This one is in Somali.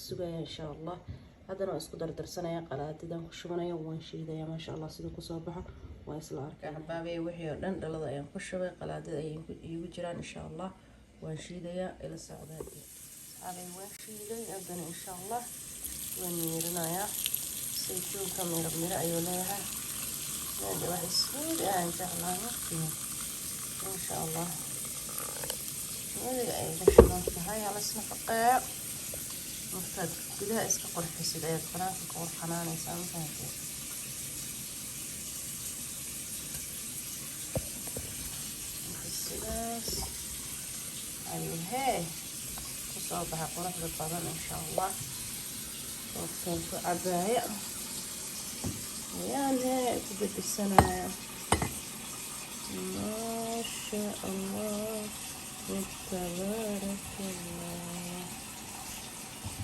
sugaya insha allah. haddana waa isku dardarsanaya qalaadidan ku shubanaya waan shiidaya maasha allah sida kusoo baxo waa isla arkay xabaabay wixii oo dhan dhalada ayaan ku shubay qalaadida ayay igu jiraan insha allah waan shiidaya ila socdaa xabaabay waan shiiday haddana insha allah waan miirinayaa saytuunka miro ayuu leeyahay هذا واحد سود إن شاء الله إن شاء الله هذا أيضا شلون هاي على اسمه فقاع مفتد كلها اسمه قرح سيدات قناة قرح قناة يسمى السلاس أيوه هاي تصابها قرح بالطبع إن شاء الله وكنت عباية يعني كبد السنة ما شاء الله تبارك الله.